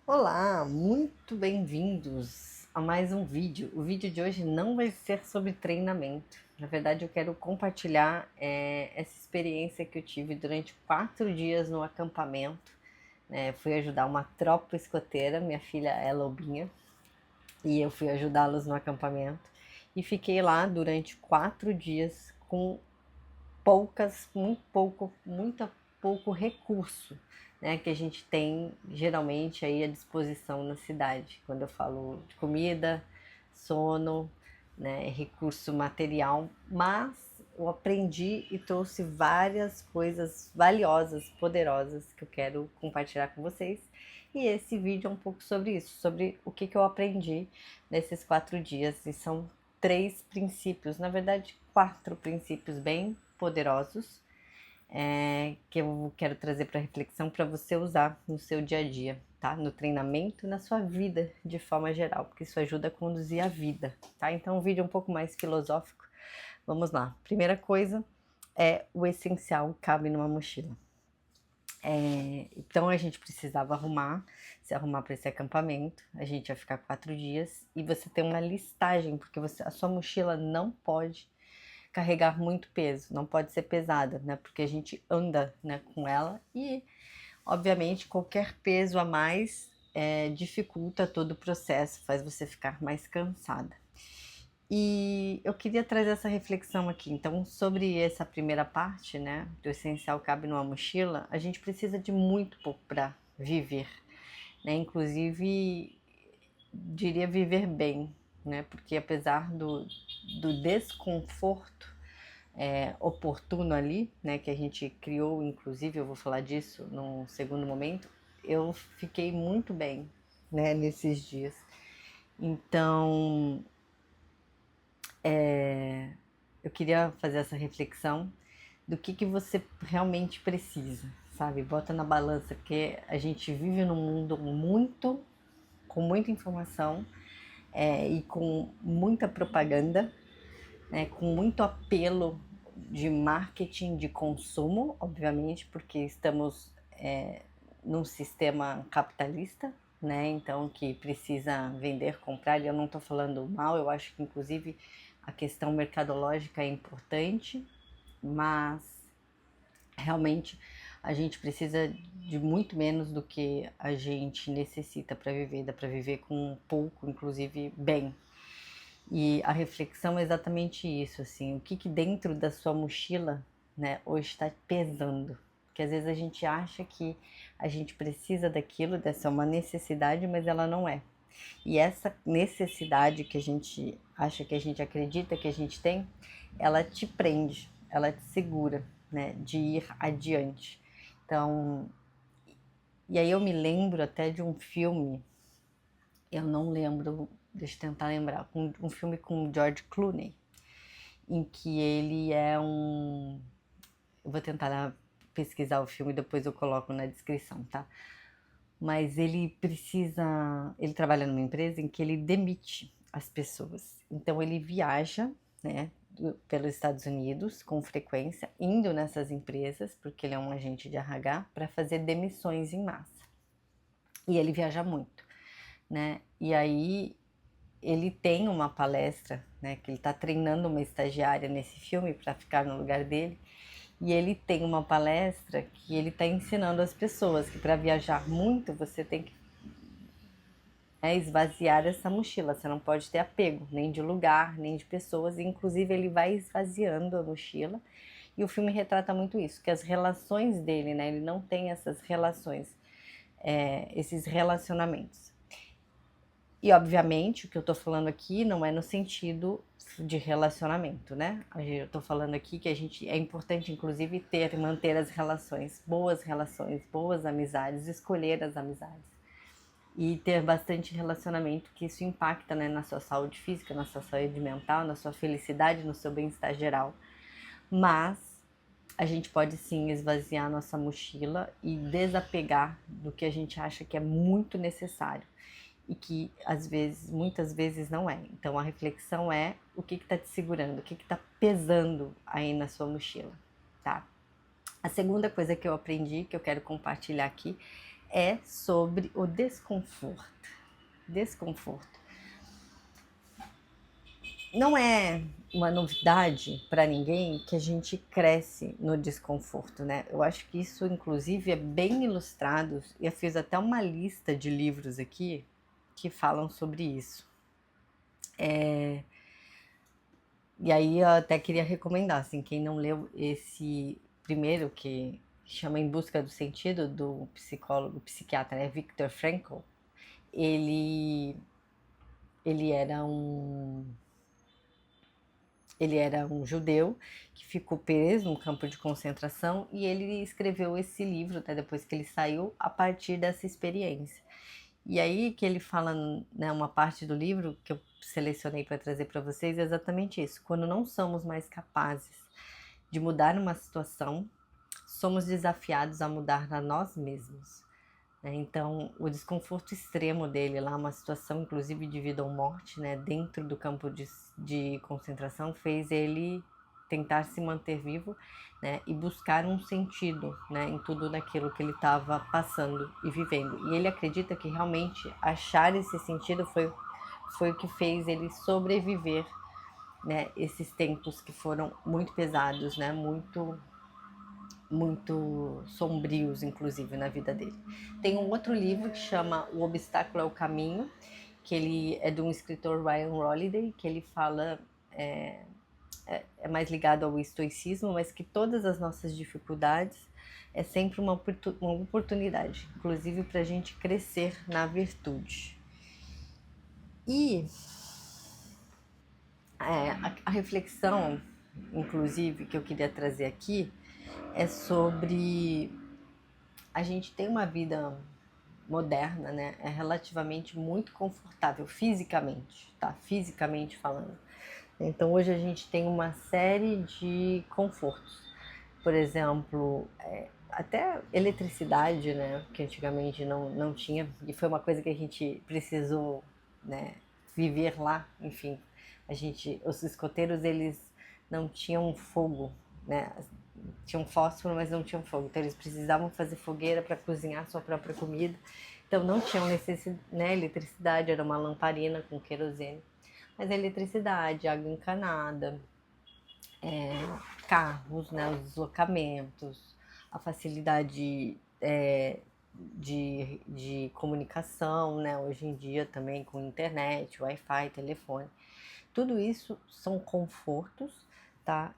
Olá, muito bem-vindos a mais um vídeo. O vídeo de hoje não vai ser sobre treinamento. Na verdade, eu quero compartilhar essa experiência que eu tive durante 4 dias no acampamento. Fui ajudar uma tropa escoteira, minha filha é lobinha, e eu fui ajudá-los no acampamento. E fiquei lá durante 4 dias com muito pouco recurso, né, que a gente tem geralmente aí à disposição na cidade. Quando eu falo de comida, sono, né, recurso material, mas eu aprendi e trouxe várias coisas valiosas, poderosas que eu quero compartilhar com vocês. E esse vídeo é um pouco sobre isso, sobre o que eu aprendi nesses 4 dias. E são 3 princípios, na verdade 4 princípios bem poderosos, que eu quero trazer para reflexão para você usar no seu dia a dia, tá? No treinamento, na sua vida de forma geral, porque isso ajuda a conduzir a vida, tá? Então, um vídeo um pouco mais filosófico. Vamos lá. Primeira coisa é o essencial cabe numa mochila. Então a gente precisava se arrumar para esse acampamento. A gente ia ficar 4 dias e você tem uma listagem, porque a sua mochila não pode carregar muito peso, não pode ser pesada, né? Porque a gente anda, né, com ela e, obviamente, qualquer peso a mais dificulta todo o processo, faz você ficar mais cansada. E eu queria trazer essa reflexão aqui. Então, sobre essa primeira parte, né, do essencial cabe numa mochila, a gente precisa de muito pouco para viver, né? Inclusive, diria viver bem, né? Porque apesar do desconforto oportuno ali, né, que a gente criou, inclusive, eu vou falar disso num segundo momento, eu fiquei muito bem, né, nesses dias. Então, eu queria fazer essa reflexão do que você realmente precisa, sabe? Bota na balança, porque a gente vive num mundo com muita informação e com muita propaganda, né, com muito apelo de marketing de consumo, obviamente, porque estamos num sistema capitalista, né? Então que precisa vender, comprar. E eu não estou falando mal, eu acho que inclusive a questão mercadológica é importante, mas realmente a gente precisa de muito menos do que a gente necessita para viver, dá para viver com pouco, inclusive bem. E a reflexão é exatamente isso, assim, o que dentro da sua mochila, né, hoje está pesando. Porque às vezes a gente acha que a gente precisa daquilo, dessa uma necessidade, mas ela não é. E essa necessidade que a gente acha, que a gente acredita que a gente tem, ela te prende, ela te segura, né, de ir adiante. Então, e aí eu me lembro até de um filme, eu não lembro, deixa eu tentar lembrar, um filme com George Clooney, em que ele é um. Eu vou tentar pesquisar o filme e depois eu coloco na descrição, tá? Mas ele precisa. Ele trabalha numa empresa em que ele demite as pessoas. Então ele viaja, né, pelos Estados Unidos com frequência, indo nessas empresas, porque ele é um agente de RH, para fazer demissões em massa. E ele viaja muito, né? E aí ele tem uma palestra, né, que ele está treinando uma estagiária nesse filme para ficar no lugar dele, e ele tem uma palestra que ele está ensinando as pessoas que para viajar muito você tem que esvaziar essa mochila, você não pode ter apego nem de lugar, nem de pessoas, e inclusive ele vai esvaziando a mochila, e o filme retrata muito isso, que as relações dele, né, ele não tem essas relações, esses relacionamentos. E, obviamente, o que eu tô falando aqui não é no sentido de relacionamento, né? Eu tô falando aqui que é importante, inclusive, manter as relações, boas amizades, escolher as amizades. E ter bastante relacionamento, que isso impacta, né, na sua saúde física, na sua saúde mental, na sua felicidade, no seu bem-estar geral. Mas a gente pode sim esvaziar nossa mochila e desapegar do que a gente acha que é muito necessário e que às vezes, muitas vezes não é. Então a reflexão é o que está te segurando, o que está pesando aí na sua mochila, tá? A segunda coisa que eu aprendi, que eu quero compartilhar aqui, é sobre o desconforto. Desconforto. Não é uma novidade para ninguém que a gente cresce no desconforto, né? Eu acho que isso, inclusive, é bem ilustrado. Eu fiz até uma lista de livros aqui que falam sobre isso. E aí eu até queria recomendar, assim, quem não leu esse primeiro, que chama Em Busca do Sentido, do psicólogo, psiquiatra, né, Viktor Frankl, ele, ele era um ele era um judeu que ficou preso num campo de concentração e ele escreveu esse livro, até depois que ele saiu, a partir dessa experiência. E aí que ele fala, né, uma parte do livro que eu selecionei para trazer para vocês é exatamente isso. Quando não somos mais capazes de mudar uma situação, somos desafiados a mudar a nós mesmos, né? Então, o desconforto extremo dele lá, uma situação inclusive de vida ou morte, né, dentro do campo de concentração, fez ele tentar se manter vivo, né, e buscar um sentido, né, em tudo daquilo que ele estava passando e vivendo. E ele acredita que realmente achar esse sentido foi o que fez ele sobreviver, né, esses tempos que foram muito pesados, né, muito sombrios, inclusive, na vida dele. Tem um outro livro que chama O Obstáculo é o Caminho, que ele é de um escritor, Ryan Holiday, que ele fala, é mais ligado ao estoicismo, mas que todas as nossas dificuldades é sempre uma oportunidade, inclusive para a gente crescer na virtude. E a reflexão, inclusive, que eu queria trazer aqui é sobre a gente tem uma vida moderna, né? É relativamente muito confortável fisicamente, tá? Fisicamente falando. Então hoje a gente tem uma série de confortos. Por exemplo, até eletricidade, né? Que antigamente não tinha, e foi uma coisa que a gente precisou, né, viver lá. Enfim, os escoteiros, eles não tinham fogo, né? Tinham fósforo, mas não tinham fogo. Então eles precisavam fazer fogueira para cozinhar sua própria comida. Então não tinham necessidade, né? Eletricidade, era uma lamparina com querosene. Mas a eletricidade, água encanada, carros, né? Os deslocamentos, a facilidade de comunicação, né? Hoje em dia também com internet, Wi-Fi, telefone. Tudo isso são confortos, tá?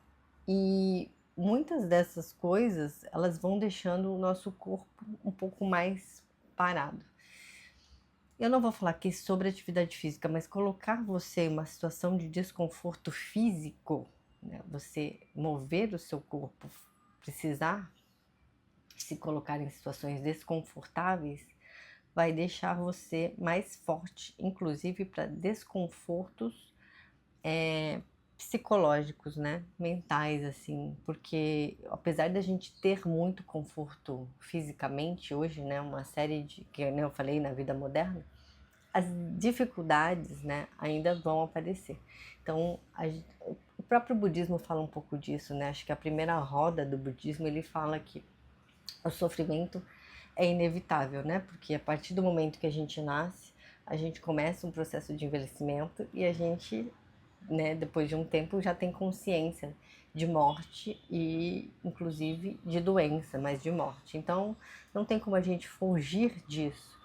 E muitas dessas coisas, elas vão deixando o nosso corpo um pouco mais parado. Eu não vou falar aqui sobre atividade física, mas colocar você em uma situação de desconforto físico, né? Você mover o seu corpo, precisar se colocar em situações desconfortáveis, vai deixar você mais forte, inclusive para desconfortos psicológicos, né? Mentais, assim, porque apesar da gente ter muito conforto fisicamente hoje, né? Uma série de, que eu falei, na vida moderna, as dificuldades, né, ainda vão aparecer. Então, o próprio budismo fala um pouco disso, né? Acho que a primeira roda do budismo, ele fala que o sofrimento é inevitável, né? Porque a partir do momento que a gente nasce, a gente começa um processo de envelhecimento e a gente, né, depois de um tempo já tem consciência de morte e inclusive de doença, mas de morte. Então, não tem como a gente fugir disso.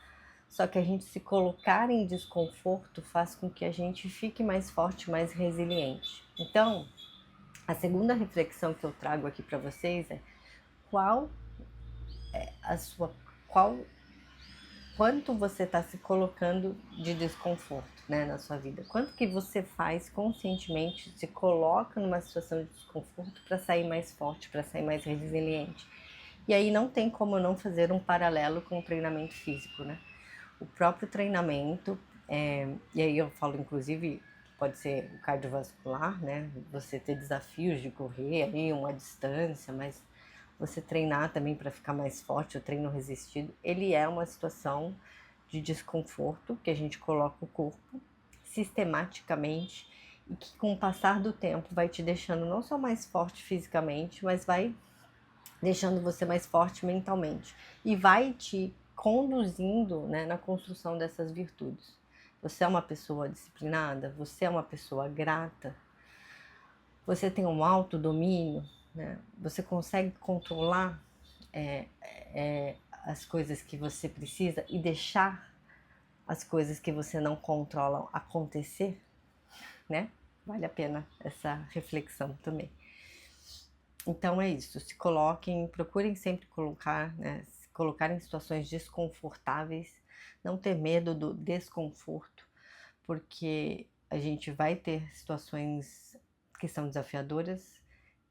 Só que a gente se colocar em desconforto faz com que a gente fique mais forte, mais resiliente. Então, a segunda reflexão que eu trago aqui para vocês é qual a sua qual quanto você está se colocando de desconforto, né, na sua vida. Quanto que você faz conscientemente, se coloca numa situação de desconforto para sair mais forte, para sair mais resiliente. E aí não tem como não fazer um paralelo com o treinamento físico, né? O próprio treinamento, e aí eu falo inclusive, pode ser o cardiovascular, né? Você ter desafios de correr aí uma distância, mas você treinar também para ficar mais forte, o treino resistido, ele é uma situação de desconforto que a gente coloca o corpo sistematicamente e que com o passar do tempo vai te deixando não só mais forte fisicamente, mas vai deixando você mais forte mentalmente e vai te conduzindo, né, na construção dessas virtudes. Você é uma pessoa disciplinada? Você é uma pessoa grata? Você tem um autodomínio, né? Você consegue controlar as coisas que você precisa e deixar as coisas que você não controla acontecer, né? Vale a pena essa reflexão também. Então é isso, se coloquem, procurem sempre colocar, né, se colocar em situações desconfortáveis, não ter medo do desconforto, porque a gente vai ter situações que são desafiadoras,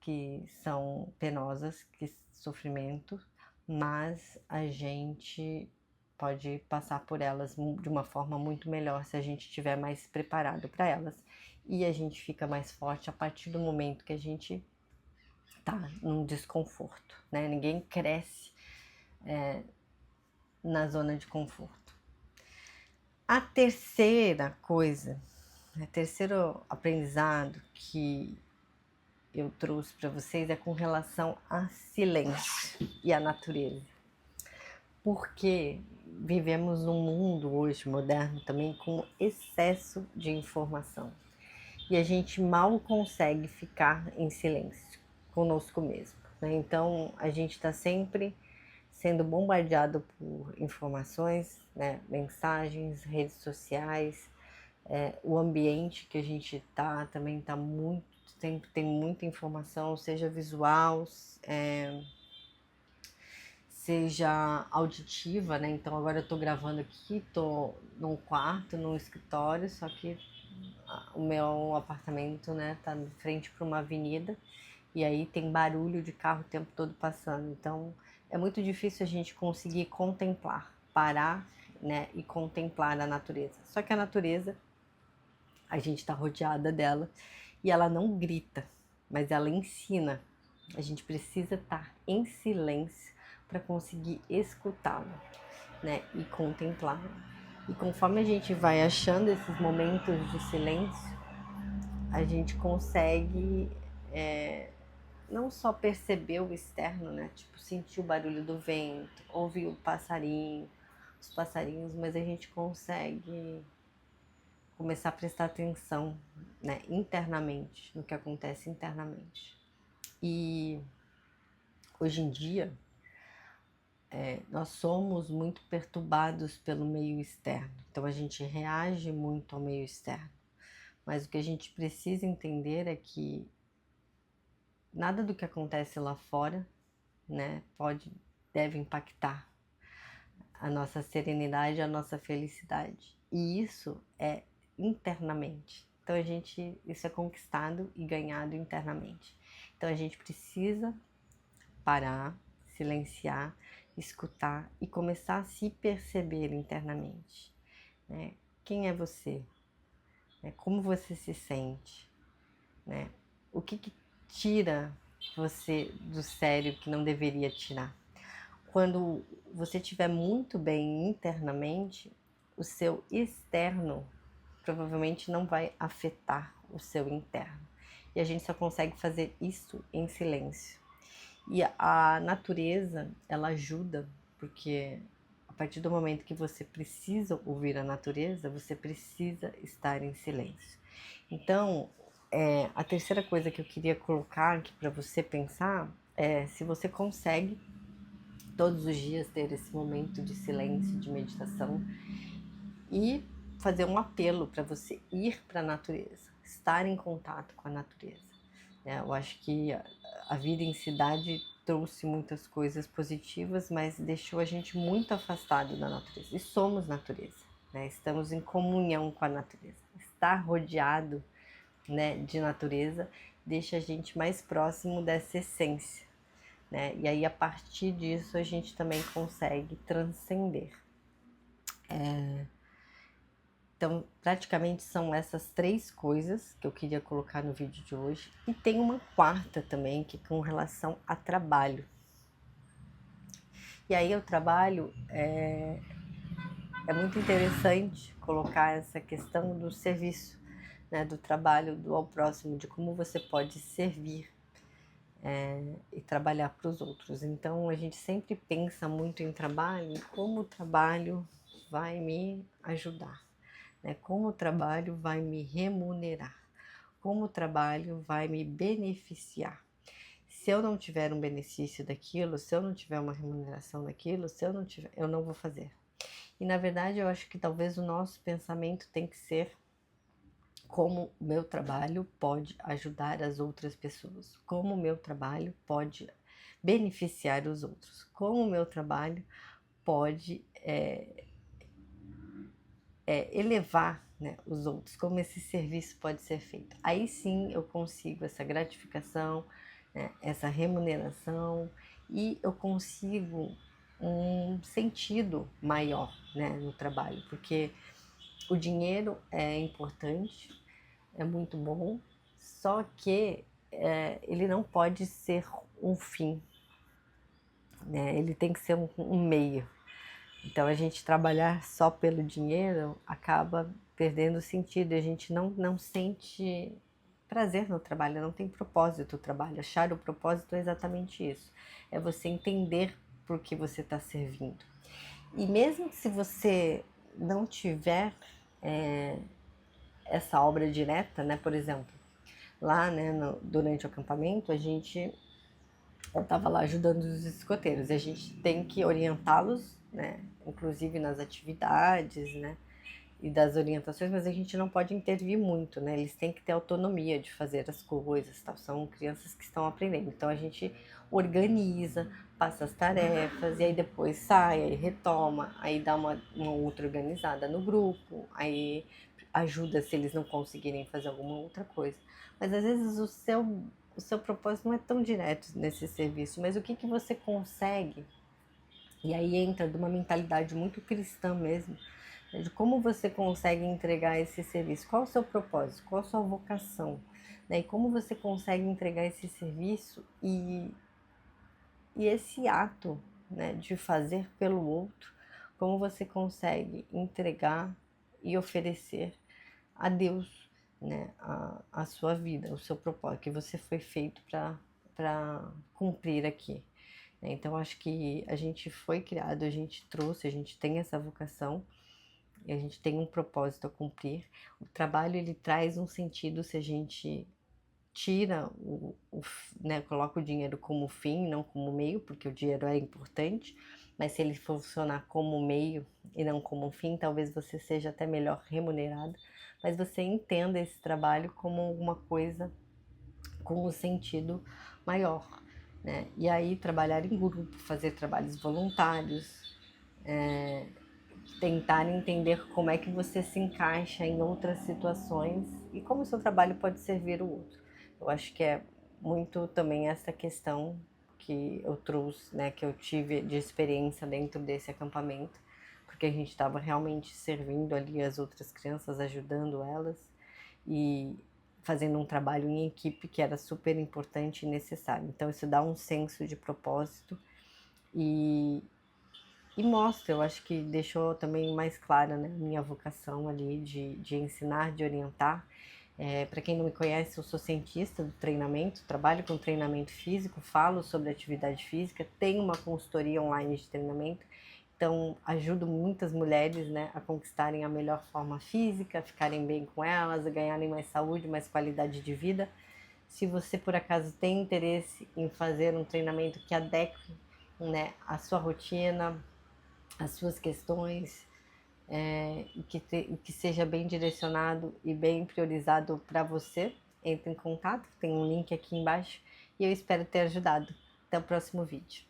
que são penosas, que sofrimento, mas a gente pode passar por elas de uma forma muito melhor se a gente estiver mais preparado para elas, e a gente fica mais forte a partir do momento que a gente tá num desconforto, né? Ninguém cresce na zona de conforto. A terceira coisa, o terceiro aprendizado que eu trouxe para vocês é com relação a silêncio e a natureza. Porque vivemos num mundo hoje moderno também com excesso de informação. E a gente mal consegue ficar em silêncio conosco mesmo, né? Então a gente está sempre sendo bombardeado por informações, né? Mensagens, redes sociais, o ambiente que a gente está também está muito, sempre tem muita informação, seja visual, seja auditiva, né? Então agora eu tô gravando aqui, tô num quarto, num escritório, só que o meu apartamento, né, tá de frente para uma avenida e aí tem barulho de carro o tempo todo passando. Então é muito difícil a gente conseguir contemplar, parar, né, e contemplar a natureza. Só que a natureza, a gente está rodeada dela e ela não grita, mas ela ensina. A gente precisa estar em silêncio para conseguir escutá-la, né, e contemplá-la. E conforme a gente vai achando esses momentos de silêncio, a gente consegue não só perceber o externo, né, tipo sentir o barulho do vento, ouvir o passarinho, os passarinhos, mas a gente consegue começar a prestar atenção, né, internamente, no que acontece internamente. E hoje em dia, nós somos muito perturbados pelo meio externo, então a gente reage muito ao meio externo. Mas o que a gente precisa entender é que nada do que acontece lá fora, né, deve impactar a nossa serenidade, a nossa felicidade. E isso é internamente. Então isso é conquistado e ganhado internamente. Então a gente precisa parar, silenciar, escutar e começar a se perceber internamente, né? Quem é você? Como você se sente? Né? O que tira você do sério que não deveria tirar? Quando você estiver muito bem internamente, o seu externo provavelmente não vai afetar o seu interno. E a gente só consegue fazer isso em silêncio. E a natureza, ela ajuda, porque a partir do momento que você precisa ouvir a natureza, você precisa estar em silêncio. Então, a terceira coisa que eu queria colocar aqui para você pensar é se você consegue todos os dias ter esse momento de silêncio, de meditação e fazer um apelo para você ir para a natureza, estar em contato com a natureza. Eu acho que a vida em cidade trouxe muitas coisas positivas, mas deixou a gente muito afastado da natureza. E somos natureza, né? Estamos em comunhão com a natureza. Estar rodeado, né, de natureza deixa a gente mais próximo dessa essência, né? E aí a partir disso a gente também consegue transcender. Então, praticamente são essas três coisas que eu queria colocar no vídeo de hoje. E tem uma quarta também, que é com relação a trabalho. E aí o trabalho é muito interessante colocar essa questão do serviço, né, do trabalho, do ao próximo, de como você pode servir e trabalhar para os outros. Então a gente sempre pensa muito em trabalho, como o trabalho vai me ajudar, né? Como o trabalho vai me remunerar, como o trabalho vai me beneficiar. Se eu não tiver um benefício daquilo, se eu não tiver uma remuneração daquilo, se eu não tiver, eu não vou fazer. E na verdade eu acho que talvez o nosso pensamento tem que ser como o meu trabalho pode ajudar as outras pessoas, como o meu trabalho pode beneficiar os outros, como o meu trabalho pode elevar, né, os outros, como esse serviço pode ser feito. Aí sim eu consigo essa gratificação, né, essa remuneração, e eu consigo um sentido maior, né, no trabalho, porque o dinheiro é importante, é muito bom, só que ele não pode ser um fim, né? Ele tem que ser um meio. Então a gente trabalhar só pelo dinheiro acaba perdendo o sentido, a gente não sente prazer no trabalho, não tem propósito o trabalho. Achar o propósito é exatamente isso, é você entender por que você está servindo. E mesmo se você não tiver essa obra direta, né, por exemplo, lá, né, durante o acampamento, eu estava lá ajudando os escoteiros, e a gente tem que orientá-los, né, inclusive nas atividades, né, e das orientações, mas a gente não pode intervir muito, né, eles têm que ter autonomia de fazer as coisas, tal. São crianças que estão aprendendo, então a gente organiza, passa as tarefas, e aí depois sai, aí retoma, aí dá uma outra organizada no grupo, aí ajuda se eles não conseguirem fazer alguma outra coisa. Mas às vezes o seu propósito não é tão direto nesse serviço, mas o que você consegue, e aí entra de uma mentalidade muito cristã mesmo, né, de como você consegue entregar esse serviço, qual o seu propósito, qual a sua vocação, né, e como você consegue entregar esse serviço e esse ato, né, de fazer pelo outro, como você consegue entregar e oferecer a Deus, né, a sua vida, o seu propósito, que você foi feito para cumprir aqui. Então, acho que a gente foi criado, a gente trouxe, a gente tem essa vocação e a gente tem um propósito a cumprir. O trabalho, ele traz um sentido se a gente tira né, coloca o dinheiro como fim, não como meio, porque o dinheiro é importante, mas se ele funcionar como meio e não como fim, talvez você seja até melhor remunerado, mas você entenda esse trabalho como alguma coisa com um sentido maior, né? E aí trabalhar em grupo, fazer trabalhos voluntários, tentar entender como é que você se encaixa em outras situações e como o seu trabalho pode servir o outro. Eu acho que é muito também essa questão que eu trouxe, né, que eu tive de experiência dentro desse acampamento, porque a gente estava realmente servindo ali as outras crianças, ajudando elas e fazendo um trabalho em equipe que era super importante e necessário. Então isso dá um senso de propósito e, e mostra, eu acho que deixou também mais clara, né, a minha vocação ali de ensinar, de orientar. Para quem não me conhece, eu sou cientista do treinamento, trabalho com treinamento físico, falo sobre atividade física, tenho uma consultoria online de treinamento, então ajudo muitas mulheres, né, a conquistarem a melhor forma física, ficarem bem com elas, a ganharem mais saúde, mais qualidade de vida. Se você por acaso tem interesse em fazer um treinamento que adeque, né, a sua rotina, as suas questões, e que seja bem direcionado e bem priorizado para você, entre em contato, tem um link aqui embaixo e eu espero ter ajudado. Até o próximo vídeo.